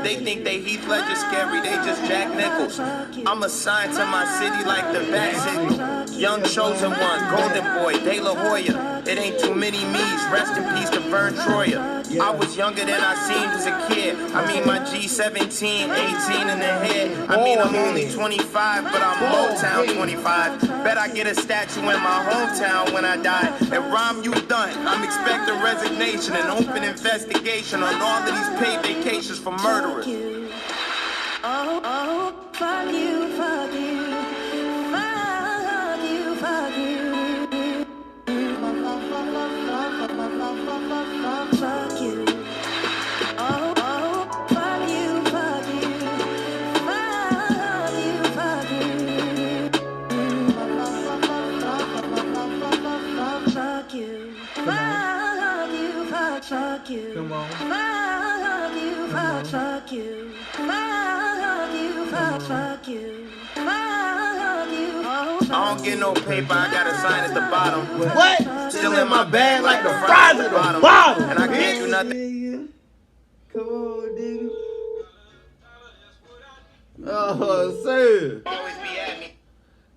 They think they Heath Ledger scary, they just Jack Nichols. I'm assigned to my city like the bat signal. Young chosen one, golden boy, De La Hoya. It ain't too many me's, rest in peace to Vern Troyer. I was younger than I seemed as a kid. I mean my G17, 18 in the head. I mean I'm only 25, but I'm Motown 25. Bet I get a statue in my hometown when I die. And Rom, you done. I'm expecting resignation and open investigation on all of these paid vacations for murderers. Oh, fuck you, fuck you. Fuck you, fuck you. Fuck you. Oh, fuck you, fuck you. Fuck you, fuck you. Fuck you. Fuck you, fuck you. Come on. Fuck you, fuck you. Fuck you, fuck you. Fuck you. I don't get no paper, I gotta sign at the bottom. What? Still in my bag like the fries at the bottom. And I can't do nothing. Come on, nigga. Oh, sir. Always be at me.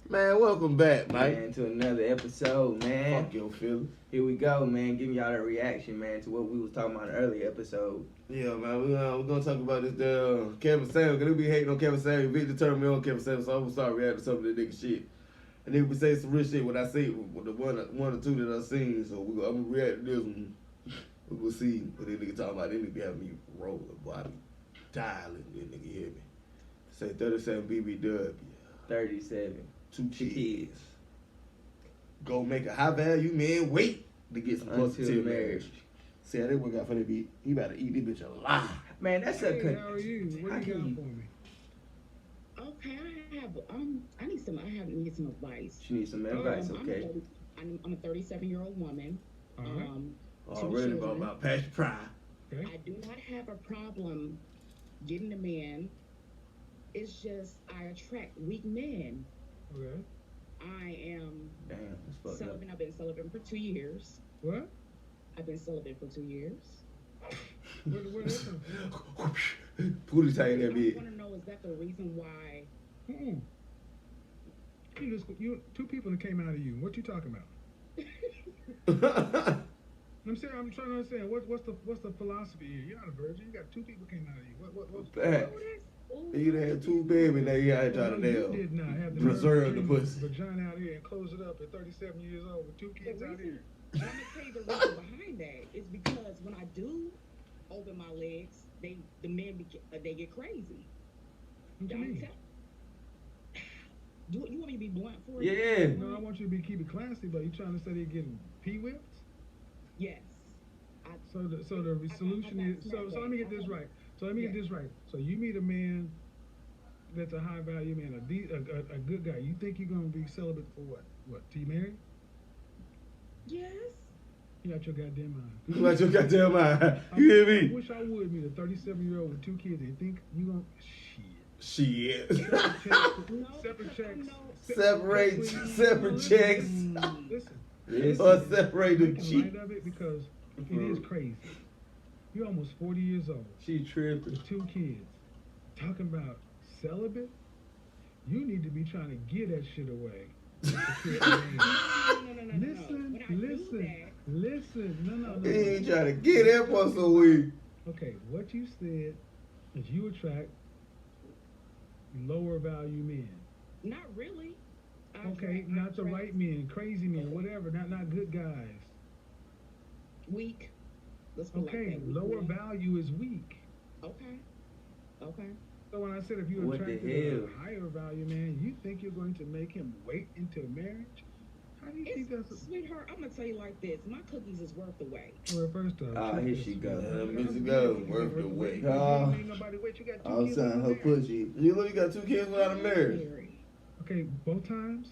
Man, welcome back, Mike. Man, to another episode, man. Fuck your feelings. Here we go, man. Giving y'all the reaction, man, to what we was talking about in the earlier episode. Yeah, man, we're gonna talk about this Kevin Samuels, because they be hating on Kevin Samuels. Victor turned me on Kevin Samuels, so I'm gonna start reacting to some of that nigga shit. And they be saying some real shit when I see the one or two that I've seen, so I'm gonna react to this one. We will see what this nigga talking about. This nigga have me rolling, boy. I be dialing, this nigga hear me. Say 37 BBW. 37. Two kids. Go make a high value man wait to get some closer Until to marriage. marriage. See how that work out for the beat. He about to eat this bitch alive. Man, that's a Hey, how are you? What How do you can got you- for me? Okay, I need some advice. She needs some advice, I'm okay? I'm a 37-year-old woman. All right. Two Already about children. my passion pride. Okay. I do not have a problem getting a man. It's just I attract weak men. Okay. I am Damn, that's fucked up. celibate. I've been celibate for 2 years. What? I've been celibate for 2 years. Where that come from? Pooty tight that I bitch. want to know, is that the reason why? Mm-mm. You two people that came out of you. What you talking about? I'm saying, I'm trying to understand what's the philosophy here. You're not a virgin. You got two people came out of you. What's Back. Ooh, You done had two babies, now you out here trying to You did not have the preserve the nerve to pussy. bring vagina out here and close it up at 37 years old with two kids out here. I'm gonna tell you the reason behind that is because when I do open my legs, the men they get crazy. What you mean? Do you want me to be blunt for you? Yeah. No, I want you to keep it classy, but you trying to say they're getting pee whipped? Yes. So the solution is so let me get this right. So let me get this right. So you meet a man that's a high value man, a good guy. You think you're gonna be celibate for what? What? Till you married? Yes. You got your goddamn mind. You got your goddamn mind. You hear I me? wish I would meet a 37-year-old with two kids and think you gonna Shit. separate checks. Separate checks. Listen, Or separate the making cheek. light of it because it is crazy. You're almost 40 years old She tripping. with two kids. Talking about celibate? You need to be trying to get that shit away. Listen. No. He ain't trying to get that for so weak. Okay, what you said is you attract lower value men. Not really. Okay, not the right men, crazy men, whatever, not good guys. Weak. Let's put it like Okay, that. Weak lower men. value is weak. Okay. So when I said if you're What the attracted to hell? a higher value man, you think you're going to make him wait until marriage? How do you think that's a... Sweetheart, I'm gonna tell you like this. My cookies is worth the wait. Well, first off... Ah, here she go. Bitch go, worth the wait. Ain't nobody wait, you got two I was kids saying over her there. pussy. You look, you got two kids without a marriage. Okay, both times?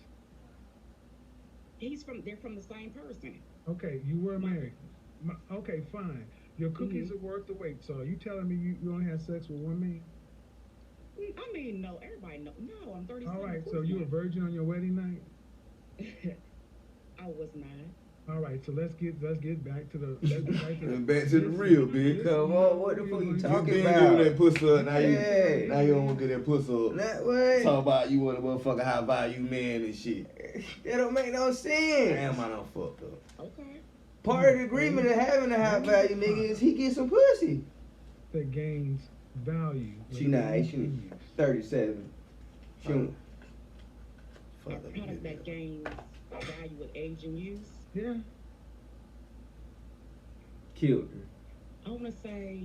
They're from the same person. Okay, you were married. Okay, fine. Your cookies are worth the wait. So are you telling me you only had sex with one man? I mean, no, everybody know. No, I'm 37. All right, so you were a virgin on your wedding night? I was not. All right, so let's get back to the let's get back to the, Back to the real, bitch. Come on, what the fuck you You talking been about? giving that pussy up, now Hey. you don't want to get that pussy up. That way. Talk about you want a motherfucking high value man and shit. That don't make no sense. Damn, I done fucked up. Okay. Part of the agreement of having a high value nigga is he get some pussy. that gains value. She nice. She 37. She don't- A product that gains value with age and use. Yeah. killed her. I want to say,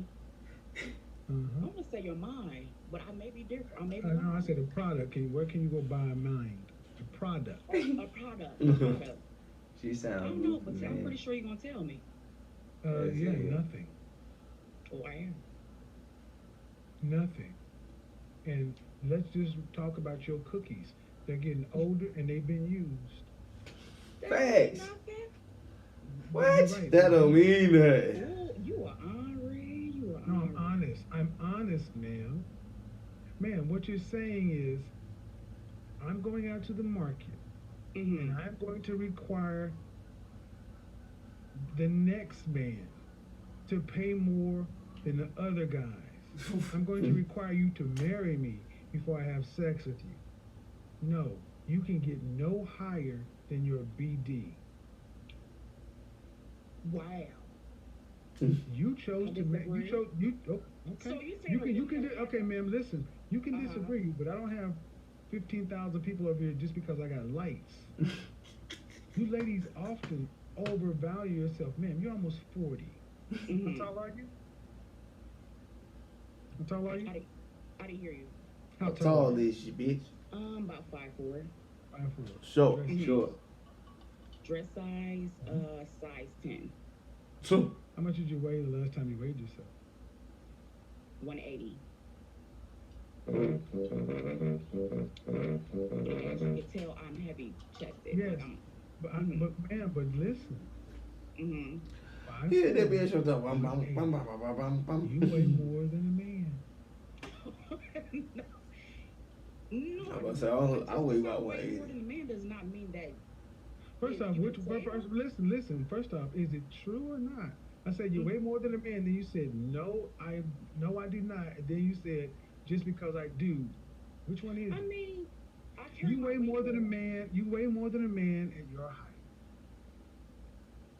your mind, but I may be different. I may be No, I wrong. said a product. Where can you go buy a mind? A product. A product. A product. She I sound. don't know, but I'm man. pretty sure you're gonna tell me. Yeah, nothing. Oh, I am. Nothing. And let's just talk about your cookies. They're getting older and they've been used. Facts. Not that. What? You're right. That don't mean that. You are Henri. You are No, I'm Henri. honest. I'm honest, ma'am. Ma'am, what you're saying is, I'm going out to the market Mhm. and I'm going to require the next man to pay more than the other guys. I'm going to require you to marry me before I have sex with you. No, you can get no higher than your BD. Wow. You chose to make. You disagree. chose. You okay? So you saying You can. You like- can. Okay, ma'am. Listen. You can Uh-huh. disagree, but I don't have 15,000 people over here just because I got lights. You ladies often overvalue yourself, ma'am. You're almost 40. How Mhm. tall are you? How tall are you? I didn't hear you. How tall is she, bitch? About 5'4". 5'4". Short. Dress- Sure. Dress size, size 10. So, How much did you weigh the last time you weighed yourself? 180. And as you can tell, I'm heavy chested. Yes. But ma'am, but listen. Mm-hmm. yeah, that 5'4", bitch shut up. Bum, bum, 180. bum, bum, bum, bum, bum. You weigh more than a man. No. I was about to say, I weigh about More 180. than a man does not mean that. First Yeah, off, you which, can say first, listen. First off, is it true or not? I said you weigh more than a man. Then you said no, I do not. And then you said just because I do. Which one is I it? mean, I carry You my weigh weight more than a man. You weigh more than a man at your height.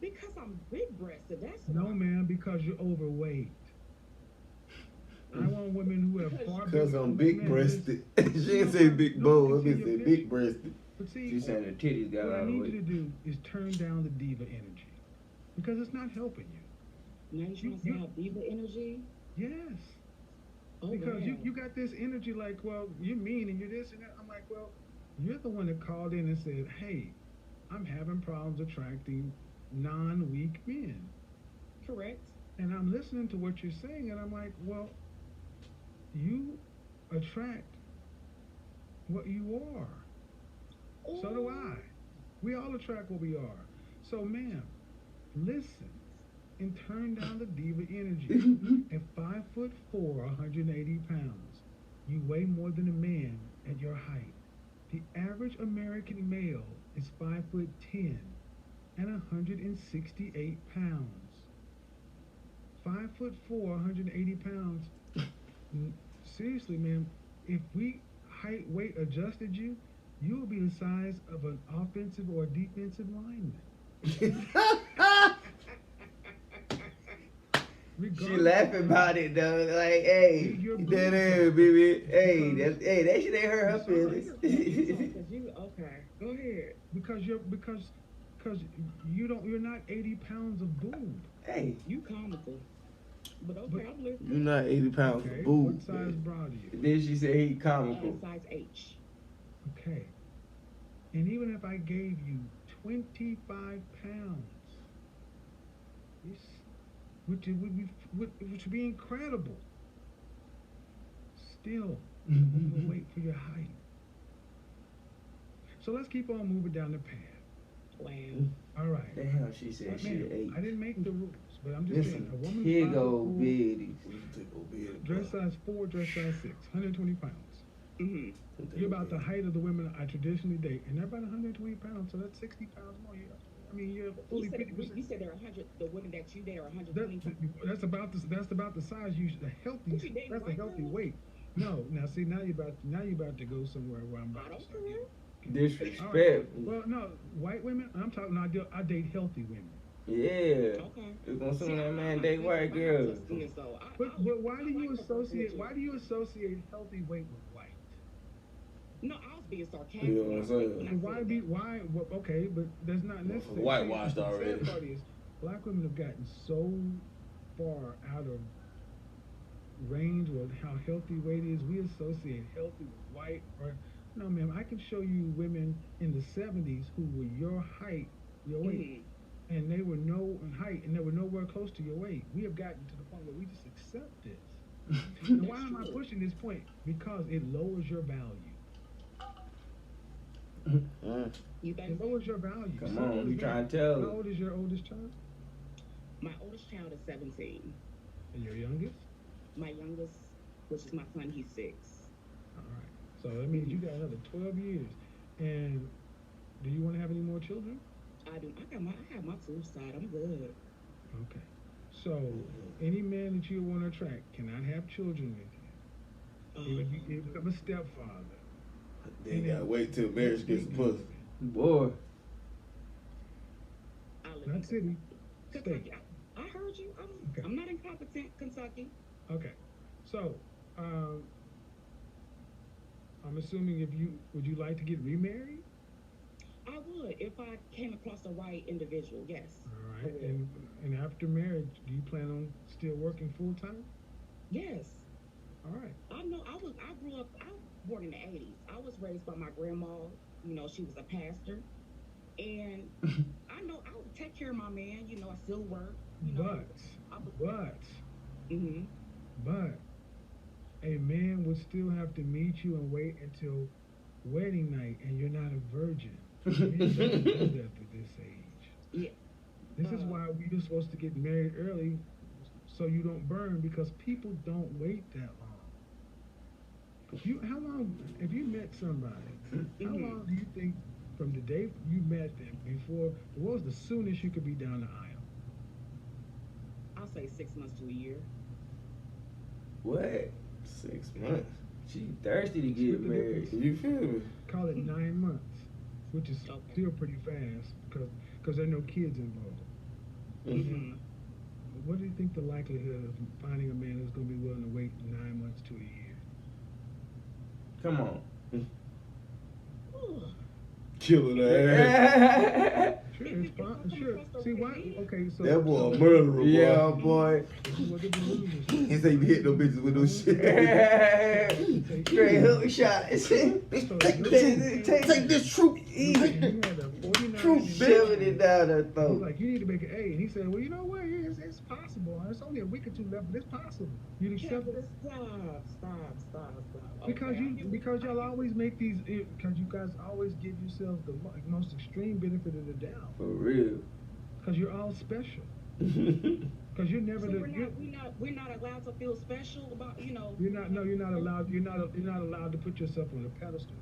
because I'm big-breasted. That's No, why. man, because you're overweight. I want women who have far Cause I'm man, big breasted. She didn't say big No, bowl. it's That in bitch your said big breasted. But see, She saying her titties got what I all the need you to weight. do is turn down the diva energy because it's not helping you. Now you trying to say I have diva energy? Yes. Oh, Because wow. you got this energy like, well, you're mean and you're this and that. I'm like, well, you're the one that called in and said, hey, I'm having problems attracting non-weak men. Correct. And I'm listening to what you're saying and I'm like, well, you attract what you are. So do I. We all attract what we are. So, ma'am, listen and turn down the diva energy. At 5'4", 180 pounds, you weigh more than a man at your height. The average American male is 5'10" and 168 pounds. 5'4", 180 pounds. Seriously, man, if we height weight adjusted you, you will be the size of an offensive or defensive lineman. She Regardless- laughing about it though, like, hey, You're That ass, baby. hey, that shit ain't hurt her feelings. Because you okay? Go ahead. because you're not 80 pounds of boob. Hey, You comical. But okay, But- I'm listening. You're not 80 pounds Okay, of boob. what size bra do you? then she said he comical. Size H. Okay, and even if I gave you 25 pounds, which would be incredible, still overweight for your height. So let's keep on moving down the path. Wow. All right. Damn, she said she Ma'am, ate. I didn't make the rules, but I'm just saying, Listen, a woman Here go biddies. dress size 4, dress size 6, 120 pounds. Mm-hmm. You're about the height of the women I traditionally date, and they're about 120 pounds, so that's 60 pounds more. I mean, you're You fully said, 50%. you said there are 100. The women that you date are That, 120. that's about the size you should, the healthy. What you dating, That's a white healthy girls? weight. No, now see, now you're about to go somewhere where I'm I about to don't start care. getting- Disrespectful. Well, no, white women. I'm talking. No, I date healthy women. Yeah. Okay. It's gonna See, soon that I'm man not date big white on girls. skin, so But why do I you like the person associate? with you. Why do you associate healthy weight with white? No, I was being sarcastic. You know what I'm saying? when I And why said be that. why? Well, okay, but that's not necessary. Whitewashed The already. sad part is, black women have gotten so far out of range with how healthy weight is. We associate healthy with white. Or no, ma'am, I can show you women in the '70s who were your height, your weight, and they were no in height, and they were nowhere close to your weight. We have gotten to the point where we just accept this. And why am I pushing this point? Because it lowers your value. You think It so? lowers your value. Come Simple on, as you that. trying to tell How us. old is your oldest child? My oldest child is 17. And your youngest? My youngest, which is my son, he's 6. All right. So that means you got another 12 years. And do you want to have any more children? I do. I have my tooth side. I'm good. Okay. So any man that you want to attract cannot have children with you. You become a stepfather. They gotta wait till marriage gets pussy. Boy. I live Not in city, Kentucky. state. I heard you. Okay. I'm not incompetent, Kentucky. Okay. So, I'm assuming would you like to get remarried? I would if I came across the right individual. Yes. All right. I would. And after marriage, do you plan on still working full time? Yes. All right. I know. I grew up. I was born in the 80s. I was raised by my grandma. You know, she was a pastor, and I know I would take care of my man. You know, I still work. You know, But a man would still have to meet you and wait until wedding night, and you're not a virgin. Men don't do that at this age. Yeah. This is why we're supposed to get married early, so you don't burn, because people don't wait that long. How long, if you met somebody, how long do you think from the day you met them before, what was the soonest you could be down the aisle? I'll say 6 months to a year. What? 6 months. She thirsty to get married. You feel me? Call it 9 months, which is Okay. still pretty fast because there are no kids involved. Mm-hmm. What do you think the likelihood of finding a man who's going to be willing to wait 9 months to a year? Come on. Killing her ass. Sure, it's fine. Sure. See why? Okay, so That boy a murderer, boy. Yeah, boy. Look at the losers. He say you hit no bitches with no shit. Straight hook shots. Take this troop. You had a 49 Truth, and Shoving it down her He's throat. like, you need to make an A. And he said, well, you know what? It's possible. It's only a week or two left, but it's possible. You'd accept it? Stop. Because y'all always make these, because you guys always give yourselves the most extreme benefit of the doubt. For real. Because you're all special. Because you're never So the. we're not allowed to feel special about, you know. You're not. No, you're not allowed. You're not allowed to put yourself on a pedestal.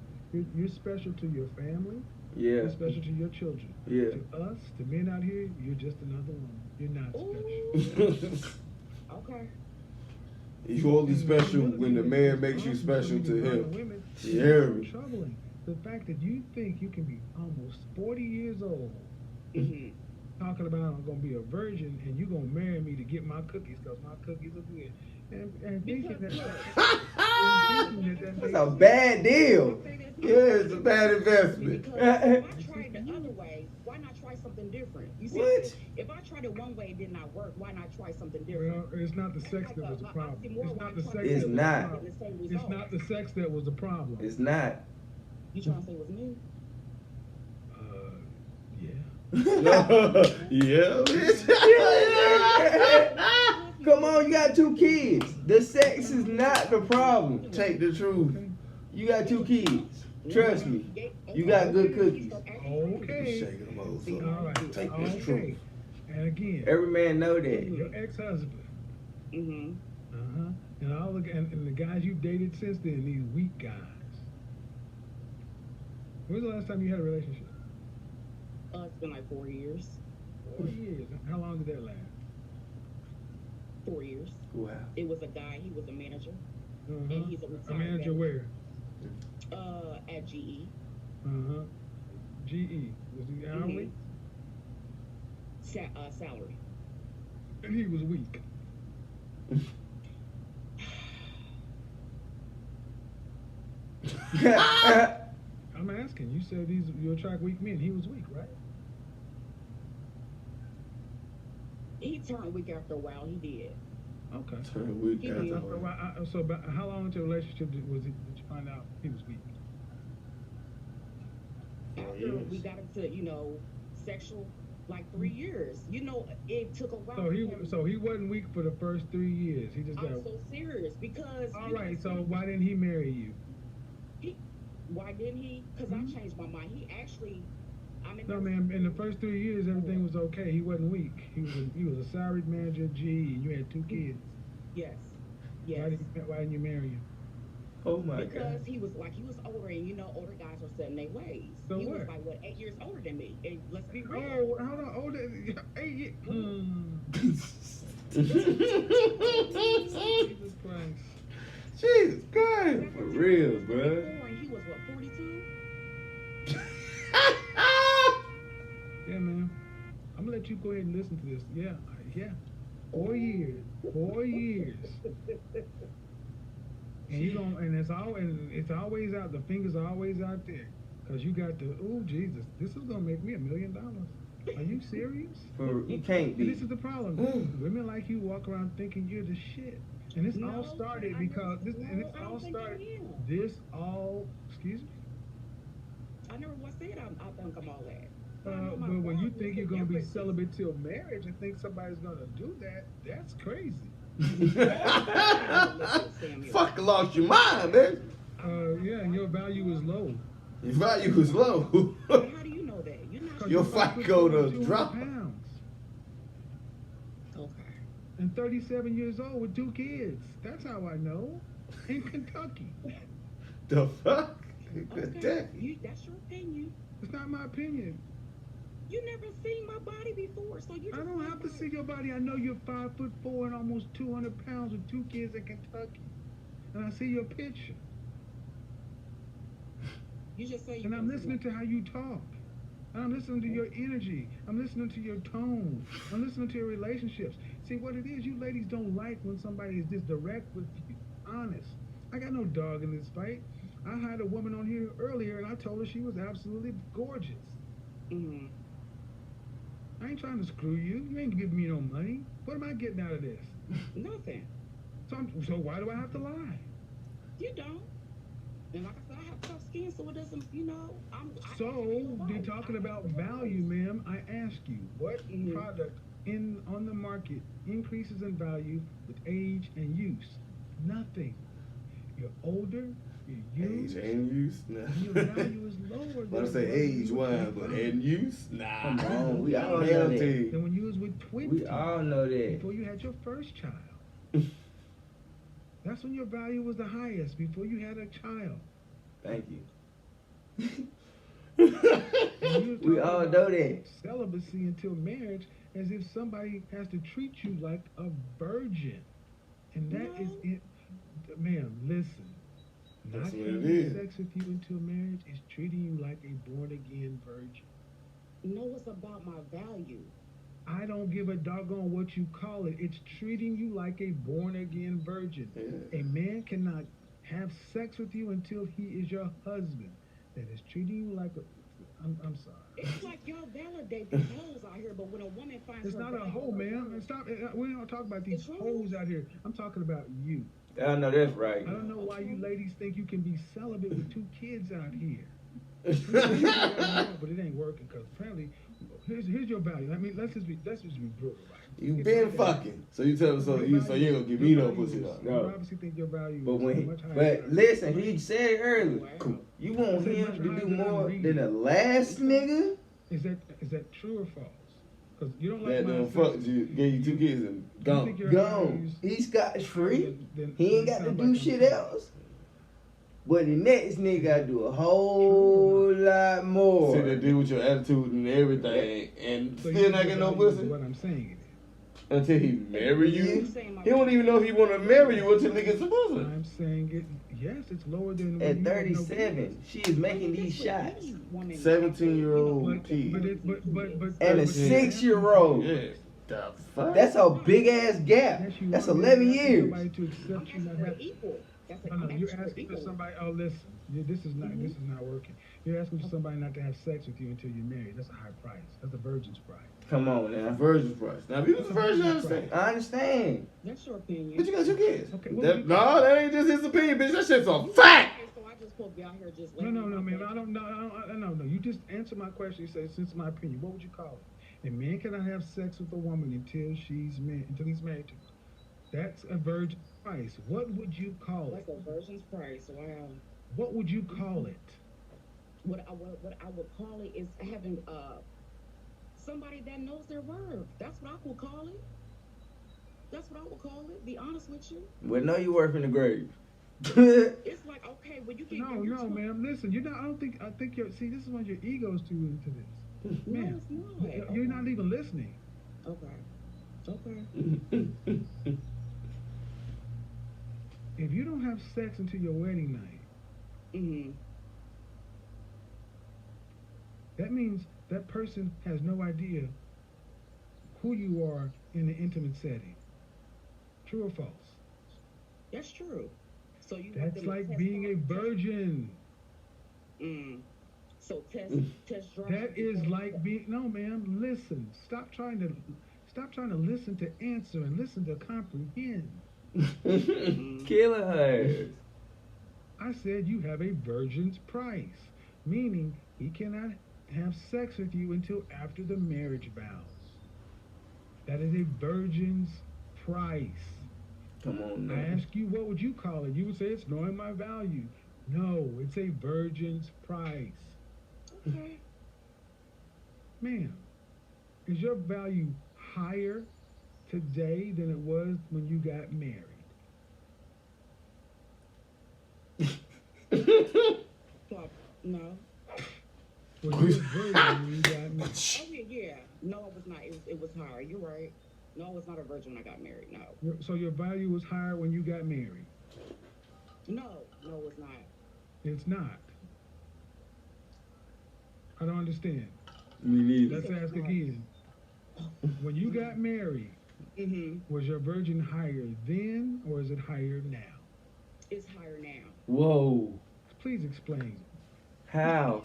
You're special to your family. Yeah. You're special to your children. Yeah. To us, the men out here, you're just another one. You're not special. Okay. You only special when the man makes you special to him. Women, You hear me? troubling. The fact that you think you can be almost 40 years old, talking about I'm gonna be a virgin and you gonna marry me to get my cookies because my cookies are good, and thinking That's a bad deal. Yeah, it's a bad investment. Because if I tried the other way, why not try something different? You see, What? if I tried it one way, it did not work. Why not try something Well, different? it's not the sex that was the problem. It's not the sex. It's that was not. The problem. It's not the sex that was the problem. It's not. You trying to say it was me? Yeah. Yeah, bitch. Come on, you got 2 kids. The sex is not the problem. Take the truth. You got 2 kids. Trust me. You got good cookies. Okay. Shaking them hoes All up. right. Take this Okay. truth. And again, Every man know that. your ex-husband. Mm-hmm. And all the guys you dated since then, these weak guys. When was the last time you had a relationship? It's been like 4 years. 4 years. How long did that last? 4 years. Wow. It was a guy. He was a manager. Uh-huh. And he's a A retired manager where? At GE. Uh-huh. GE. Was he hourly? Salary. And he was weak. I'm asking. You said you attract weak men. He was weak, right? He turned weak after a while. He did. Okay. Turn weak He after did. a while. So about how long into a relationship did you find out he was weak? After Yes. we got into, sexual, like 3 years. It took a while. So he wasn't weak for the first 3 years. He just got. I'm so serious because. All right. So why didn't he marry you? Why didn't he? Because I changed my mind. He actually. No, man. In the first 3 years, everything was okay. He wasn't weak. He was a salaried manager at GE, and you had 2 kids. Yes. Why Yes. didn't you marry him? Oh my Because God. he was older, and older guys are set in their ways. So he what? was like 8 years older than me. And let's be real. Oh, hold on. Older, 8 years. Jesus Christ. Jesus Christ, for real, bro. And he was 42. Yeah, man. I'm gonna let you go ahead and listen to this. Yeah. 4 years. 4 years. And it's always out. The fingers are always out there, cause you got the. Oh Jesus, this is gonna make me $1 million. Are you serious? You can't And be. this is the problem. Women like you walk around thinking you're the shit. And this all started because excuse me. I never once said I think I'm all that. But when you think you're gonna be celibate till marriage and think somebody's gonna do that, that's crazy. Fuck, lost your mind, man. Yeah, and your value is low. Your value is low. How do you know that? You're not. 'Cause Your you're 5 foot FICO 4 and done 200 drop. pounds. Okay. And 37 years old with 2 kids. That's how I know. In Kentucky. The fuck? Okay. That's your opinion. It's not my opinion. You never seen my body before, so you. I don't have to see your body. I know you're 5 foot 4 and almost 200 pounds with 2 kids in Kentucky. And I see your picture. You just say. And I'm listening to how you talk. And I'm listening to your energy. I'm listening to your tone. I'm listening to your relationships. See, what it is, you ladies don't like when somebody is this direct with you. Honest. I got no dog in this fight. I had a woman on here earlier, and I told her she was absolutely gorgeous. Mm-hmm. I ain't trying to screw you. You ain't giving me no money. What am I getting out of this? Nothing. So why do I have to lie? You don't. And like I said, I have tough skin, so it doesn't. They're talking about value, ma'am. I ask you, what product on the market increases in value with age and use? Nothing. You're older. You're Age used. and use? Nah. Your value is lower. But I than say when age you wise, was but with and use? Nah. Come on, we all know Hell that. to you. than when you was with 20. We all know that. Before you had your first child. That's when your value was the highest, before you had a child. Thank you. And you was We talking all about know that. celibacy until marriage, as if somebody has to treat you like a virgin. And that is it. Ma'am, listen. That's Not what it having is. sex with you until marriage is treating you like a born-again virgin. No, it's about my value. I don't give a doggone what you call it. It's treating you like a born-again virgin. Yeah. A man cannot have sex with you until he is your husband. That is treating you like a... I'm sorry. It's like y'all validate the hoes out here, but when a woman finds It's her not a value hoe, in her man. worth- Stop. We don't talk about these It's wrong. hoes out here. I'm talking about you. I know that's right. I don't know why you ladies think you can be celibate with 2 kids out here. But it ain't working, because apparently, here's your value. I mean, let's just be brutal, right? You been fucking. So you tell me so you ain't gonna give me no pussy though. You No. obviously think your value But is when much higher. but listen, he said it earlier. Wow. You want Say him much to higher do than I'm more reading. than the last nigga? Is that true or false? Because you don't like That my done fucked you, gave you 2 kids and You gone. think your Gone. values- He's got free. then He ain't it got to sounds do like I'm shit saying. else. But the next nigga gotta do a whole lot more. See that deal with your attitude and everything, and So still you not get no value is pussy what I'm saying it is. until he marry you. You saying my He don't even know if he want to marry you until he gets some pussy. I'm saying it. Yes, it's lower than At when you have no 37, she is making these shots. 17-year-old But kid. And a Yeah. 6-year-old. Yeah. The fuck? That's a big ass gap. Yes, you That's are. 11 You're asking years. Somebody to accept you not have. equal. That's No, no, you're asking for somebody. Oh, listen, this is not working. You're asking for somebody not to have sex with you until you're married. That's a high price. That's a virgin's price. Come on now. Virgin price. Now, if you was a virgin, I understand. I understand. That's your opinion. But you got your kids. Okay, well, That, you- no, that ain't just his opinion, bitch. That shit's a fact. Okay, so I just supposed to be out here just No, man. I don't know. No. You just answer my question. You say, since my opinion, what would you call it? A man cannot have sex with a woman until he's married to her. That's a virgin price. What would you call That's it? a virgin's price. Wow. What would you call it? What I would call it is having somebody that knows their worth. That's what I would call it. That's what I would call it. Be honest with you. Well, know your worth in the grave. It's like, okay, when you get No, ma'am. Listen, you're not. I think you're. See, this is when your ego's too into this. No, Ma'am, it's not. you're not even listening. Okay. If you don't have sex until your wedding night, Mm-hmm. that means that person has no idea who you are in the intimate setting. True or false? That's true. So you have That's to like test being a drive. virgin. So test drive. That is like being. No, ma'am. Listen. Stop trying to listen to answer and listen to comprehend. Killing her. I said you have a virgin's price, meaning he cannot have sex with you until after the marriage vows. That is a virgin's price. Come on I now. ask you, what would you call it? You would say it's knowing my value. No, it's a virgin's price. Okay. Ma'am, is your value higher today than it was when you got married? No. Was you a virgin when you got married? Oh yeah. No, it was not. It was higher. You're right. No, I was not a virgin when I got married. No. So your value was higher when you got married? No, it was not. It's not. I don't understand. Me neither. Let's ask again. When you got married, Mm-hmm. was your virgin higher then or is it higher now? It's higher now. Whoa. Please explain. How?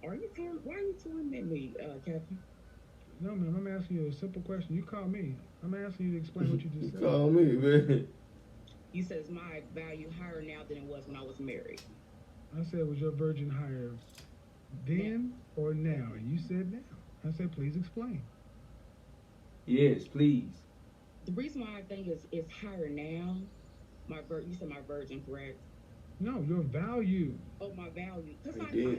Why are you tormenting me, Captain? No, ma'am, I'm asking you a simple question. You call me. I'm asking you to explain what you just said. Call me, man. You said is my value higher now than it was when I was married? I said, was your virgin higher then or now? And you said now. I said, please explain. Yes, please. The reason why I think it's higher now, you said my virgin, correct? No, your value. Oh, my value.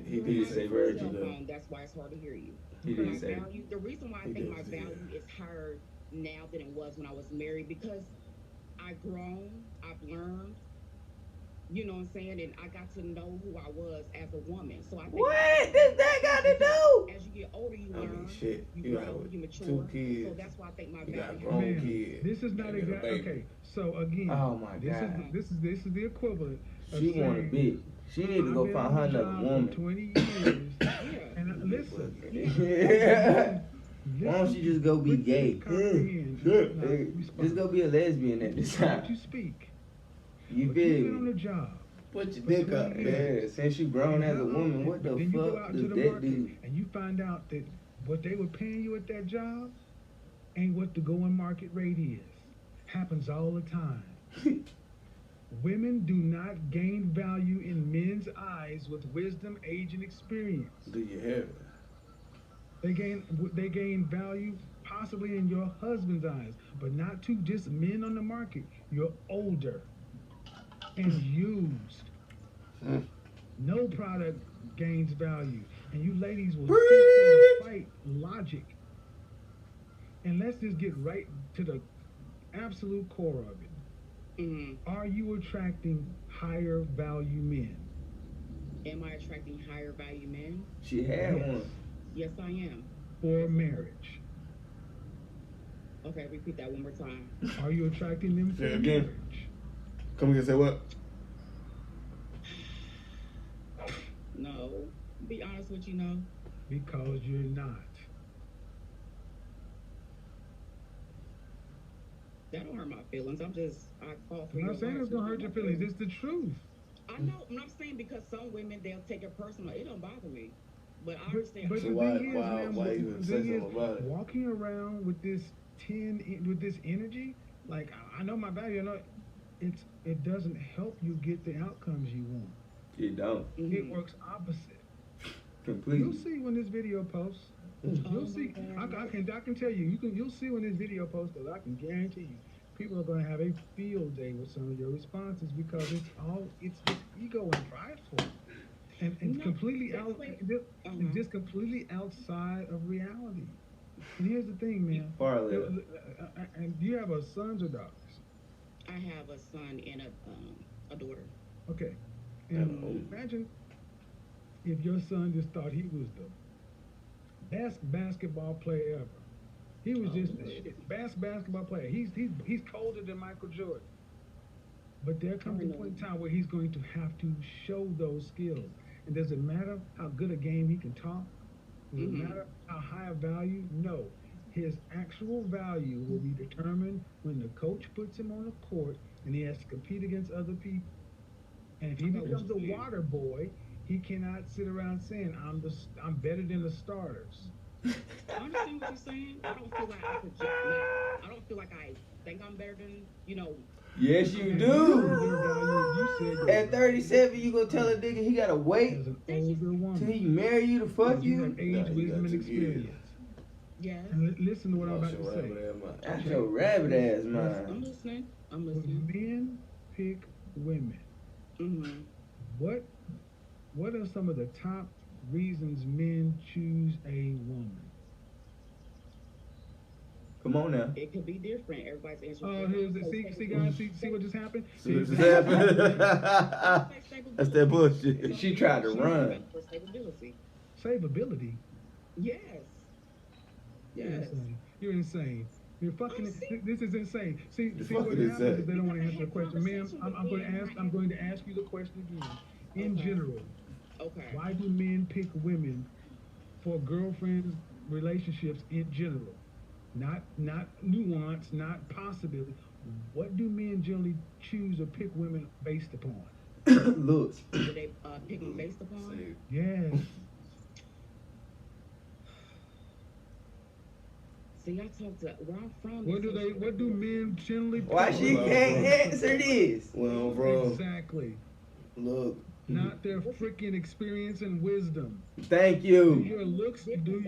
He did say virgin, though. That's why it's hard to hear you. He Okay. My didn't say. value, the reason why I He think did my say value is higher now than it was when I was married, because I've grown, I've learned, you know what I'm saying, and I got to know who I was as a woman. So I think What does that got to do? as you get older, you I learn, mean, shit. you You got grow, you mature. 2 kids. So that's why I think my You got value. grown Ma'am, kids. this is not and then a exactly baby. okay. So again, Oh my God. this is the equivalent. Of She want a saying, bitch. She need to go I've been find on her the another job for woman. 20 years, Yeah. and listen. Why don't you just go be Please gay? comprehend. Good. Now, respond. Just go be a lesbian at this Let you time. speak. You But you've feel been on me? the job. Put your dick up, man. Yeah, since you grown as a woman, what the Then you go fuck out does to the that market do? and you find out that what they were paying you at that job ain't what the going market rate is. Happens all the time. Women do not gain value in men's eyes with wisdom, age, and experience. Do you have it? They gain value possibly in your husband's eyes, but not to just men on the market. You're older and used. No product gains value, and you ladies will sit there and fight logic. And let's just get right to the absolute core of it. Are you attracting higher value men? Am I attracting higher value men? She had one. Yes, I am. For marriage? Okay, repeat that one more time. Are you attracting them for Say it again. marriage? Come again, say what? No. Be honest with you, no. Because you're not. That don't hurt my feelings. I fall for I'm your not saying it's words. gonna hurt your feelings. It's the truth. I know. I'm not saying because some women they'll take it personal. It don't bother me. But I But understand. the So why- thing is, why- man, why even the say thing something is, about it? walking around with this with this energy, like I know my value. I know it doesn't help you get the outcomes you want. It don't. It works opposite. Completely. You'll see when this video posts. You'll see. I can tell you. You'll see when this video posts. 'Cause I can guarantee you, people are going to have a field day with some of your responses because it's just ego and prideful, and it's No, completely that's out. like- It's just completely outside of reality. And here's the thing, man. Far left. And do you have a sons or daughters? I have a son and a daughter. Okay. And imagine if your son just thought he was the best basketball player ever. He was just the shit. Best basketball player. He's colder than Michael Jordan. But there comes a point in time where he's going to have to show those skills. And does it matter how good a game he can talk? Does it matter how high a value? No. His actual value will be determined when the coach puts him on the court and he has to compete against other people. And if he becomes a water boy, he cannot sit around saying, I'm better than the starters. I understand what you're saying. I don't feel like I project. Like, I don't feel like I think I'm better than Yes, you And do. you said At 37, you gonna tell a nigga he gotta wait as an older till woman, he marry you to fuck you you? have age, Nah, you wisdom, got and 2 experience. years. Yes. And listen to what I'm about to say. That's your rabbit ass I'm mind. listening. I'm When listening. men pick women, Mm-hmm. what are some of the top reasons men choose a woman? Come on now. It could be different. Everybody's answering. Oh, here's the see guys, see what just happened? See what just happened? That's that bullshit. She tried to run. For stability. Savability. Yes. You're Yes. insane. You're insane. You're fucking. This is insane. See You're what fucking happens insane. is they don't want to answer the question, ma'am. I'm going to ask you the question again. In Okay. general, Okay. why do men pick women for girlfriends, relationships in general? Not nuance, not possibility. What do men generally choose or pick women based upon? Looks. Do they pick them based upon? Yes. See, I talked to where I'm from. What do men generally pick? Why she can't answer this? Well, bro, Exactly. look. Not their freaking experience and wisdom. Thank Do you. your looks improve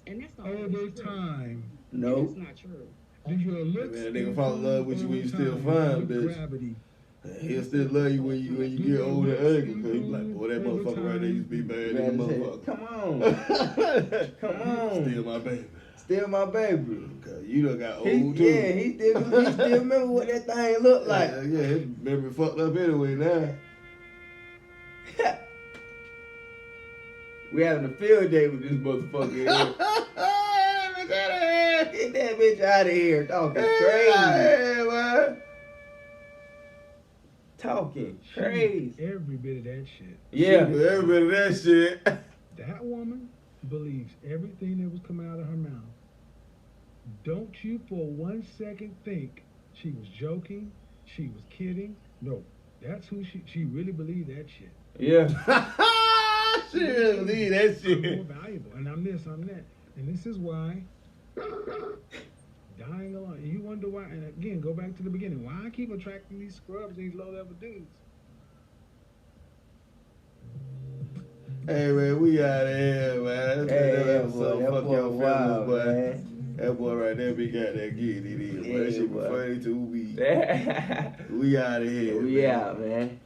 And that's not over always true. time? Nope. It's not true. Do your looks Man, nigga fall in love with you when you still over fine, time? bitch. Gravity. He'll still love you when you get older and ugly. Cause you like, boy, that motherfucker right there used to be bad than a motherfucker. Come on. Come on. Still my baby. Still my baby. Cause you done got old He too. still remember what that thing looked like. Yeah, his memory fucked up anyway now. We having a field day with this motherfucker here. Look at that. Get that bitch out of here talking Crazy. crazy. Man. Talking She crazy. Every bit of that shit. Yeah. Every bit of that shit. That woman believes everything that was coming out of her mouth. Don't you for 1 second think she was joking, she was kidding. No, that's who she really believed that shit. Yeah. She really believe that I'm more shit. valuable, and I'm this, I'm that. And this is why dying alone. And you wonder why, and again, go back to the beginning. Why I keep attracting these scrubs, these low-level dudes? Hey man, we out of here, man. Hey, So that fuck boy your wild, feelings, boy. man. That boy right there be got that getting it in. Yeah, That shit be boy. funny too. We out of here. We man. out, man.